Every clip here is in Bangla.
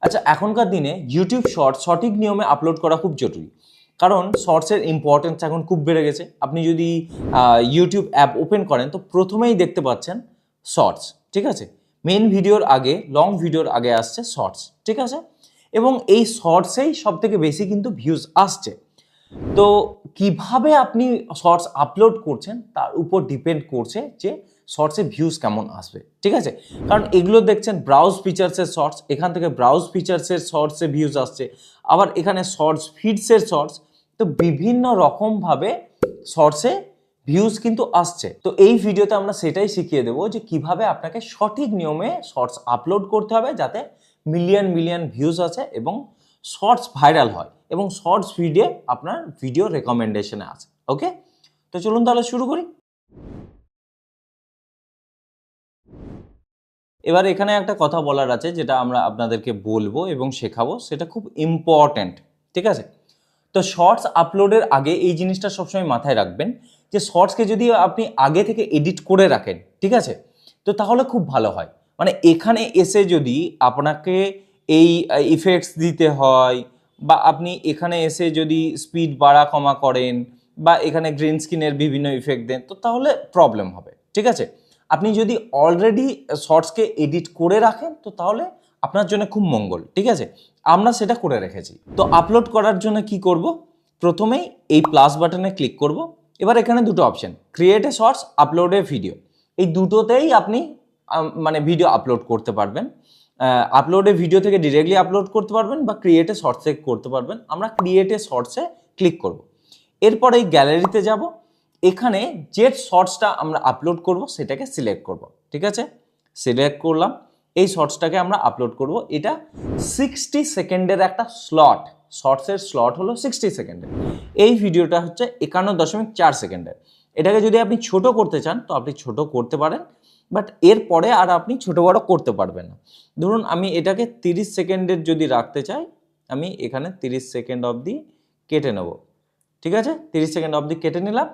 আচ্ছা, এখনকার দিনে ইউটিউব শর্টস সঠিক নিয়মে আপলোড করা খুব জরুরি, কারণ শর্টসের ইম্পর্টেন্স এখন খুব বেড়ে গেছে। আপনি যদি ইউটিউব অ্যাপ ওপেন করেন তো প্রথমেই দেখতে পাচ্ছেন শর্টস, ঠিক আছে। মেন ভিডিওর আগে, লং ভিডিওর আগে আসছে শর্টস, ঠিক আছে। এবং এই শর্টসেই সব থেকে বেশি কিন্তু ভিউজ আসছে। তো কিভাবে আপনি শর্টস আপলোড করছেন তার উপর ডিপেন্ড করছে যে শর্টসে ভিউজ কেমন আসবে, ঠিক আছে। কারণ এগুলো দেখছেন ব্রাউজ ফিচার্সের শর্টস, এখান থেকে ব্রাউজ ফিচার্সের শর্টসে ভিউজ আসছে, আবার এখানে শর্টস ফিডসের শর্টস। তো বিভিন্ন রকমভাবে শর্টসে ভিউজ কিন্তু আসছে। তো এই ভিডিওতে আমরা সেটাই শিখিয়ে দেবো যে কিভাবে আপনাকে সঠিক নিয়মে শর্টস আপলোড করতে হবে যাতে মিলিয়ন মিলিয়ন ভিউজ আছে এবং শর্টস ভাইরাল হয় এবং শর্টস ভিডিও আপনার ভিডিও রেকমেন্ডেশনে আছে। ওকে, তো চলুন তাহলে শুরু করি। এবার এখানে একটা কথা বলার আছে যেটা আমরা আপনাদেরকে বলবো এবং শেখাবো, সেটা খুব ইম্পর্ট্যান্ট, ঠিক আছে। তো শর্টস আপলোডের আগে এই জিনিসটা সবসময় মাথায় রাখবেন যে শর্টসকে যদি আপনি আগে থেকে এডিট করে রাখেন, ঠিক আছে, তো তাহলে খুব ভালো হয়। মানে এখানে এসে যদি আপনাকে এই ইফেক্টস দিতে হয়, বা আপনি এখানে এসে যদি স্পিড বাড়া কমা করেন, বা এখানে গ্রিন স্ক্রিনের বিভিন্ন ইফেক্ট দেন, তো তাহলে প্রবলেম হবে, ঠিক আছে। আপনি যদি অলরেডি শর্টসকে এডিট করে রাখেন তো তাহলে আপনার জন্য খুব মঙ্গল, ঠিক আছে। আমরা সেটা করে রেখেছি। তো আপলোড করার জন্য কি করব, প্রথমেই এই প্লাস বাটনে ক্লিক করব। এবার এখানে দুটো option, create a shorts, upload a video, এই দুটোতেই আপনি মানে ভিডিও আপলোড করতে পারবেন। আপলোড এ ভিডিও থেকে ডিরেক্টলি আপলোড করতে পারবেন বা ক্রিয়েট এ শর্টসে করতে পারবেন। আমরা ক্রিয়েট এ শর্টসে ক্লিক করব। এরপর এই গ্যালারিতে যাব, এখানে যে শর্টসটা আমরা আপলোড করব সেটাকে সিলেক্ট করব, ঠিক আছে। সিলেক্ট করলাম, এই শর্টসটাকে আমরা আপলোড করব। এটা 60 সেকেন্ডের একটা স্লট, শর্টসের স্লট হলো 60 সেকেন্ডের। এই ভিডিওটা হচ্ছে 51.4 সেকেন্ডের। এটাকে যদি আপনি ছোট করতে চান তো আপনি ছোট করতে পারেন, বাট এরপরে আর আপনি ছোট বড় করতে পারবেন না। ধরুন আমি এটাকে 30 সেকেন্ডের যদি রাখতে চাই, আমি এখানে 30 সেকেন্ড অবধি কেটে নেব, ঠিক আছে। 30 সেকেন্ড অবধি কেটে নিলাম।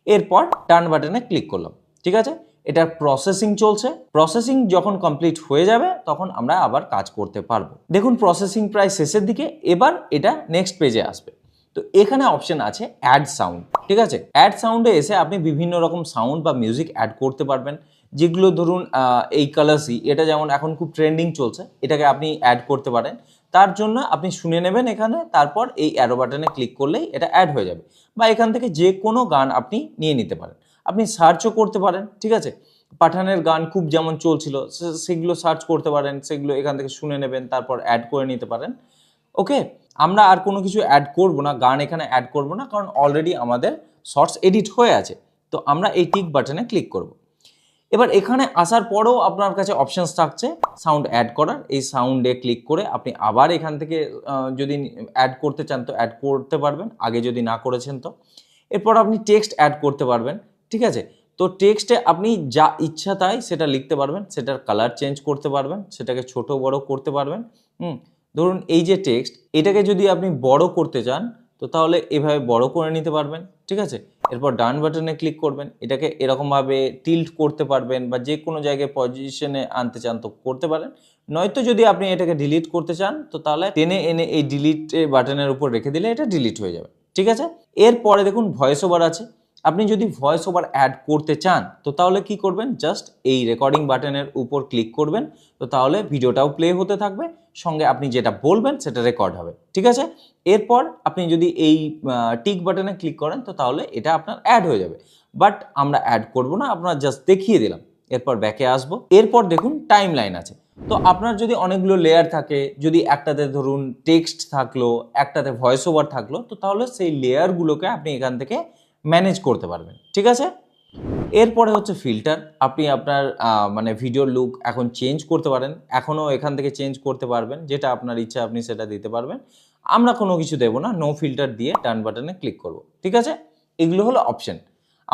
এরপর ডান বাটনে ক্লিক করলাম, ঠিক আছে। এটার প্রসেসিং চলছে। প্রসেসিং যখন কমপ্লিট হয়ে যাবে তখন আমরা আবার কাজ করতে পারবো। দেখুন প্রসেসিং প্রায় শেষের দিকে, এবার এটা নেক্সট পেজে আসবে। তো এখানে অপশন আছে অ্যাড সাউন্ড, ঠিক আছে। অ্যাড সাউন্ডে এসে আপনি বিভিন্ন রকম সাউন্ড বা মিউজিক অ্যাড করতে পারবেন, যেগুলো ধরুন এই কালারসি, এটা যেমন এখন খুব ট্রেন্ডিং চলছে, এটাকে আপনি অ্যাড করতে পারেন। তার জন্য আপনি শুনে নেবেন এখানে, তারপর এই অ্যারো বাটনে ক্লিক করলেই এটা অ্যাড হয়ে যাবে। বা এখান থেকে যে কোনো গান আপনি নিয়ে নিতে পারেন, আপনি সার্চও করতে পারেন, ঠিক আছে। পাঠানের গান খুব যেমন চলছিল সেগুলো সার্চ করতে পারেন, সেগুলো এখান থেকে শুনে নেবেন, তারপর অ্যাড করে নিতে পারেন। ওকে, আমরা আর কোনো কিছু অ্যাড করব না, গান এখানে অ্যাড করব না, কারণ অলরেডি আমাদের শর্টস এডিট হয়ে আছে। তো আমরা এই টিক বাটনে ক্লিক করব। এবার এখানে আসার পরেও আপনার কাছে অপশানস থাকছে সাউন্ড অ্যাড করার। এই সাউন্ডে ক্লিক করে আপনি আবার এখান থেকে যদি অ্যাড করতে চান তো অ্যাড করতে পারবেন, আগে যদি না করেছেন তো। এরপর আপনি টেক্সট অ্যাড করতে পারবেন, ঠিক আছে। তো টেক্সটে আপনি যা ইচ্ছা তাই সেটা লিখতে পারবেন, সেটার কালার চেঞ্জ করতে পারবেন, সেটাকে ছোট বড় করতে পারবেন। ধরুন এই যে টেক্সট, এটাকে যদি আপনি বড় করতে চান তো তাহলে এভাবে বড় করে নিতে পারবেন, ঠিক আছে। এরপর ডান বাটনে ক্লিক করবেন, এটাকে এরকমভাবে টিল্ট করতে পারবেন বা যে কোনো জায়গায় পজিশনে আনতে চান তো করতে পারেন। নয়তো যদি আপনি এটাকে ডিলিট করতে চান তো তাহলে টেনে এনে এই ডিলিট বাটনের উপর রেখে দিলে এটা ডিলিট হয়ে যাবে, ঠিক আছে। এরপরে দেখুন ভয়েস ওভার আছে। আপনি যদি ভয়েস ওভার অ্যাড করতে চান তো তাহলে কি করবেন, জাস্ট এই রেকর্ডিং বাটনের উপর ক্লিক করবেন, তো তাহলে ভিডিওটাও প্লে হতে থাকবে, সঙ্গে আপনি যেটা বলবেন সেটা রেকর্ড হবে, ঠিক আছে। এরপর আপনি যদি এই টিক বাটনে ক্লিক করেন তো তাহলে এটা আপনার অ্যাড হয়ে যাবে। বাট আমরা অ্যাড করব না, আপনার জাস্ট দেখিয়ে দিলাম। এরপর ব্যাকে আসবো। এরপর দেখুন টাইম লাইন আছে। তো আপনার যদি অনেকগুলো লেয়ার থাকে, যদি একটাতে ধরুন টেক্সট থাকলো, একটাতে ভয়েস ওভার থাকলো, তো তাহলে সেই লেয়ারগুলোকে আপনি এখান থেকে ম্যানেজ করতে পারবেন, ঠিক আছে। এরপরে হচ্ছে ফিল্টার। আপনি আপনার মানে ভিডিওর লুক এখন চেঞ্জ করতে পারেন, এখনও এখান থেকে চেঞ্জ করতে পারবেন, যেটা আপনার ইচ্ছা আপনি সেটা দিতে পারবেন। আমরা কোনো কিছু দেবো না, নো ফিল্টার দিয়ে ডান বাটনে ক্লিক করব, ঠিক আছে। এগুলো হলো অপশন,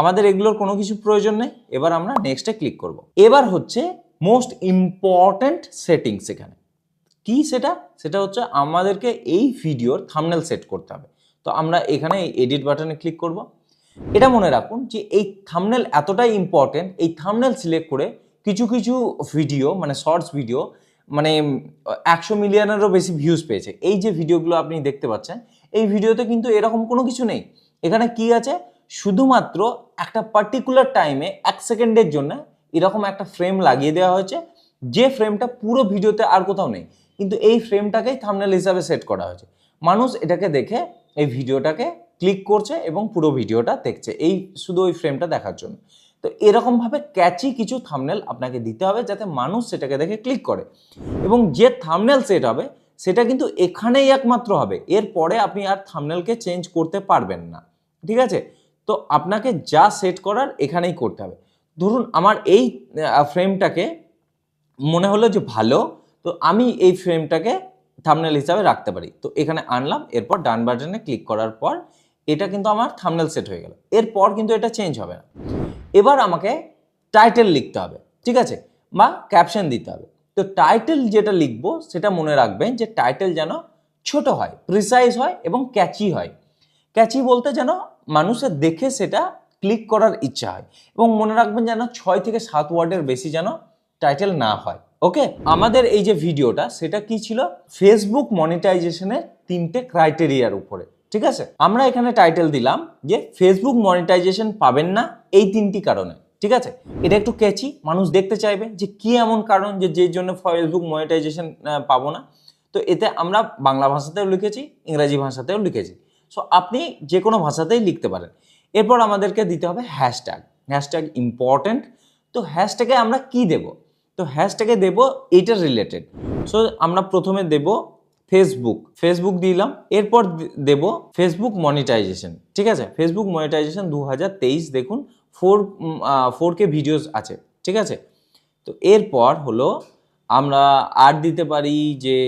আমাদের এগুলোর কোনো কিছু প্রয়োজন নেই। এবার আমরা নেক্সটে ক্লিক করব। এবার হচ্ছে মোস্ট ইম্পর্ট্যান্ট সেটিংস। এখানে কি সেটা, সেটা হচ্ছে আমাদেরকে এই ভিডিওর থাম্বনেল সেট করতে হবে। তো আমরা এখানে এই এডিট বাটনে ক্লিক করব। এটা মনে রাখুন যে এই থাম্বনেল এতটাই ইম্পর্টেন্ট, এই থাম্বনেল সিলেক্ট করে কিছু কিছু ভিডিও মানে শর্টস ভিডিও মানে 100 মিলিয়নেরও বেশি ভিউজ পেয়েছে। এই যে ভিডিওগুলো আপনি দেখতে পাচ্ছেন, এই ভিডিওতে কিন্তু এরকম কোনো কিছু নেই। এখানে কি আছে, শুধুমাত্র একটা পার্টিকুলার টাইমে 1 সেকেন্ডের জন্য এরকম একটা ফ্রেম লাগিয়ে দেওয়া হয়েছে, যে ফ্রেমটা পুরো ভিডিওতে আর কোথাও নেই, কিন্তু এই ফ্রেমটাকেই থাম্বনেল হিসাবে সেট করা হয়েছে। মানুষ এটাকে দেখে এই ভিডিওটাকে ক্লিক করছে এবং পুরো ভিডিওটা দেখছে এই শুধু ওই ফ্রেমটা দেখার জন্য। তো এরকমভাবে ক্যাচি কিছু থাম্বনেল আপনাকে দিতে হবে যাতে মানুষ সেটাকে দেখে ক্লিক করে, এবং যে থাম্বনেল সেট হবে সেটা কিন্তু এখানেই একমাত্র হবে, এরপরে আপনি আর থাম্বনেলকে চেঞ্জ করতে পারবেন না, ঠিক আছে? তো আপনাকে যা সেট করার এখানেই করতে হবে। ধরুন আমার এই ফ্রেমটাকে মনে হলো যে ভালো, তো আমি এই ফ্রেমটাকে থাম্বনেল হিসাবে রাখতে পারি। তো এখানে আনলাম, এরপর ডান বাটনে ক্লিক করার পর এটা কিন্তু আমার থাম্বনেল সেট হয়ে গেল। এরপর কিন্তু এটা চেঞ্জ হবে না। এবার আমাকে টাইটেল লিখতে হবে, ঠিক আছে, বা ক্যাপশন দিতে হবে। তো টাইটেল যেটা লিখবো সেটা মনে রাখবেন যে টাইটেল যেন ছোট হয়, প্রিসাইজ হয় এবং ক্যাচি হয়। ক্যাচি বলতে যেন মানুষের দেখে সেটা ক্লিক করার ইচ্ছা হয়, এবং মনে রাখবেন যেন 6 থেকে 7 ওয়ার্ডের বেশি যেন টাইটেল না হয়। ওকে, আমাদের এই যে ভিডিওটা সেটা কি ছিল, ফেসবুক মনিটাইজেশনের 3টে ক্রাইটেরিয়ার উপরে, ঠিক আছে? আমরা এখানে টাইটেল দিলাম যে ফেসবুক মনিটাইজেশন পাবেন না এই 3টি কারণে, ঠিক আছে? এটা একটু ক্যাচি, মানুষ দেখতে চাইবে যে কি এমন কারণ যে জন্য ফেসবুক মনিটাইজেশন পাবো না। তো এতে আমরা বাংলা ভাষাতেও লিখেছি, ইংরেজি ভাষাতেও লিখেছি। সো আপনি যে কোনো ভাষাতেই লিখতে পারেন। এরপর আমাদেরকে দিতে হবে হ্যাশট্যাগ। Hashtag important. তো হ্যাশট্যাগে আমরা কি দেব? তো হ্যাশট্যাগে দেব এইটার রিলেটেড। সো আমরা প্রথমে দেব ফেসবুক দিলাম, এরপর দেব ফেসবুক মনিটাইজেশন, ঠিক আছে? ফেসবুক মনিটাইজেশন 2023 দেখুন 4K ভিডিওস আছে, ঠিক আছে? তো এরপর হলো আমরা আর দিতে পারি যে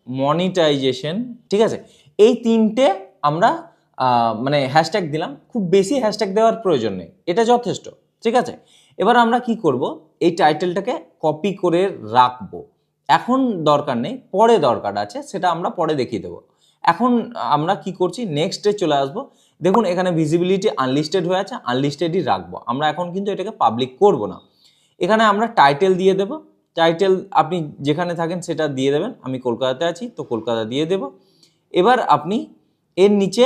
মনিটাইজেশন, ঠিক আছে? এই 3টে আমরা মানে হ্যাশট্যাগ দিলাম, খুব বেশি হ্যাশট্যাগ দেওয়ার প্রয়োজন নেই, এটা যথেষ্ট, ঠিক আছে? এবার আমরা কি করব, এই টাইটেলটাকে কপি করে রাখবো। এখন দরকার নেই, পরে দরকার আছে, সেটা আমরা পরে দেখিয়ে দেবো। এখন আমরা কি করছি, নেক্সটে চলে আসবো। দেখুন এখানে ভিজিবিলিটি আনলিস্টেড হয়ে আছে, আনলিস্টেডই রাখবো আমরা, এখন কিন্তু এটাকে পাবলিক করব না। এখানে আমরা টাইটেল দিয়ে দেব, টাইটেল আপনি যেখানে থাকেন সেটা দিয়ে দেবেন। আমি কলকাতাতে আছি তো কলকাতা দিয়ে দেব। এবার আপনি এর নিচে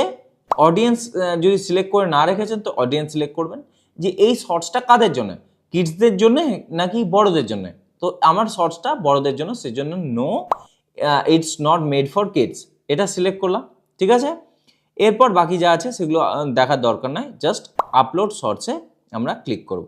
অডিয়েন্স যদি সিলেক্ট করে না রেখেছেন তো অডিয়েন্স সিলেক্ট করবেন, যে এই শর্টসটা কাদের জন্য, কিডসদের জন্য নাকি বড়দের জন্য। তো আমার শর্টসটা বড়দের জন্য, সেজন্য no, it's not made for kids, এটা সিলেক্ট করলাম, ঠিক আছে? এরপর বাকি যা আছে সেগুলো দেখার দরকার নাই, জাস্ট আপলোড শর্টসে আমরা ক্লিক করব।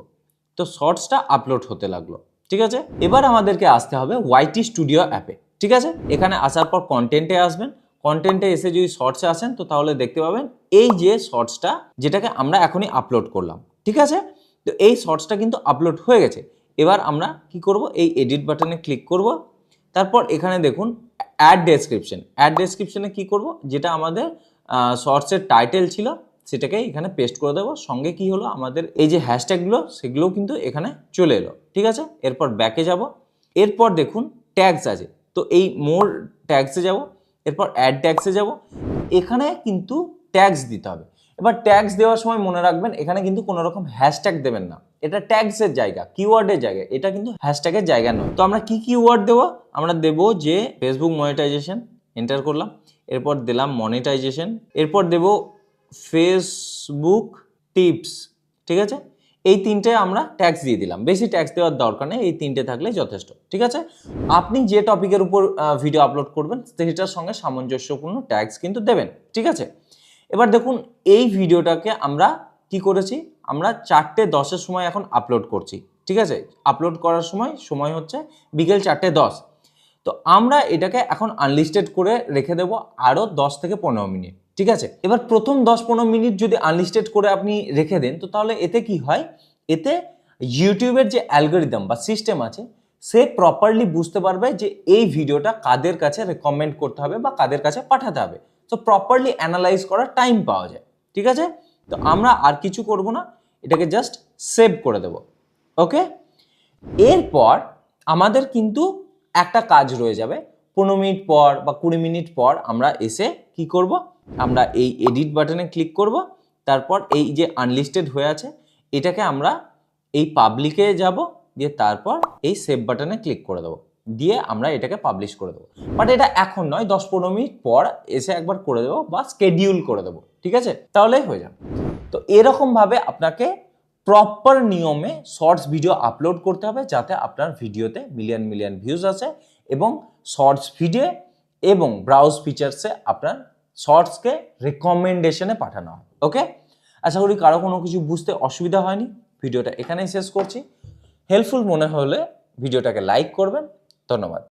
তো শর্টসটা আপলোড হতে লাগলো, ঠিক আছে? এবার আমাদেরকে আসতে হবে ওয়াইটি স্টুডিও অ্যাপে, ঠিক আছে? এখানে আসার পর কন্টেন্টে আসবেন, কন্টেন্টে এসে যদি শর্টসে আসেন তো তাহলে দেখতে পাবেন এই যে শর্টসটা যেটাকে আমরা এখনই আপলোড করলাম, ঠিক আছে? তো এই শর্টসটা কিন্তু আপলোড হয়ে গেছে। এবার আমরা কি করব, এই এডিট বাটনে ক্লিক করব, তারপর এখানে দেখুন অ্যাড ডেসক্রিপশনে কি করব, যেটা আমাদের শর্টসের টাইটেল ছিল সেটাকে এখানে পেস্ট করে দেবো। সঙ্গে কি হলো, আমাদের এই যে হ্যাশট্যাগুলো সেগুলোও কিন্তু এখানে চলে এলো, ঠিক আছে? এরপর ব্যাকে যাব, এরপর দেখুন ট্যাগস আছে, তো এই মোর ট্যাগসে যাব, এরপর অ্যাড ট্যাগসে যাব। এখানে কিন্তু ট্যাগস দিতে হবে। এবার ট্যাগস দেওয়ার সময় মনে রাখবেন এখানে কিন্তু কোনো রকম হ্যাশট্যাগ দেবেন না, এটা ট্যাগসের জায়গা, কিওয়ার্ডের জায়গা, এটা কিন্তু হ্যাশট্যাগের জায়গা নয়। তো আমরা কি কিওয়ার্ড দেবো, আমরা দেবো যে ফেসবুক মনিটাইজেশন, এন্টার করলাম, এরপর দিলাম মনিটাইজেশন, এরপর দেব ফেসবুক টিপস, ঠিক আছে? এই 3টে আমরা ট্যাক্স দিয়ে দিলাম, বেশি ট্যাক্স দেওয়ার দরকার নেই, এই 3টে থাকলে যথেষ্ট, ঠিক আছে? আপনি যে টপিকের উপর ভিডিও আপলোড করবেন সেটার সঙ্গে সামঞ্জস্যপূর্ণ ট্যাক্স কিন্তু দেবেন, ঠিক আছে? এবার দেখুন এই ভিডিওটাকে আমরা কি করেছি, আমরা 4:10 সময় এখন আপলোড করছি, ঠিক আছে? আপলোড করার সময় হচ্ছে বিকেল 4:10। তো আমরা এটাকে এখন আনলিস্টেড করে রেখে দেবো আরও 10 থেকে 15 মিনিট, ঠিক আছে? এবার প্রথম 10-15 মিনিট যদি আনলিস্টেড করে আপনি রেখে দেন তো তাহলে এতে কি হয়, এতে ইউটিউবের যে অ্যালগরিদম বা সিস্টেম আছে সে প্রপারলি বুঝতে পারবে যে এই ভিডিওটা কাদের কাছে রেকমেন্ড করতে হবে বা কাদের কাছে পাঠাতে হবে। তো প্রপারলি অ্যানালাইজ করার টাইম পাওয়া যায়, ঠিক আছে? তো আমরা আর কিছু করব না, এটাকে জাস্ট সেভ করে দেব, ওকে? এরপর আমাদের কিন্তু একটা কাজ রয়ে যাবে, 15 মিনিট পর বা 20 মিনিট পর আমরা এসে কি করব, আমরা এই এডিট বাটনে ক্লিক করব, তারপর এই যে আনলিস্টেড হয়ে আছে এটাকে আমরা এই পাবলিকে যাব, দিয়ে তারপর এই সেভ বাটনে ক্লিক করে দেবো, দিয়ে আমরা এটাকে পাবলিশ করে দেবো। বাট এটা এখন নয়, 10-15 মিনিট পর এসে একবার করে দেবো বা স্কেডিউল করে দেবো, ঠিক আছে, তাহলেই হয়ে যাবে। তো এরকমভাবে আপনাকে প্রপার নিয়মে শর্টস ভিডিও আপলোড করতে হবে যাতে আপনার ভিডিওতে মিলিয়ন মিলিয়ন ভিউজ আসে এবং শর্টস ভিডিও এবং ব্রাউজ ফিচার্সে আপনার শর্টসকে রেকমেন্ডেশনে পাঠানো হয়। ওকে, আশা করি কারো কোনো কিছু বুঝতে অসুবিধা হয়নি। ভিডিওটা এখানেই শেষ করছি। হেল্পফুল মনে হলে ভিডিওটাকে লাইক করবেন। ধন্যবাদ।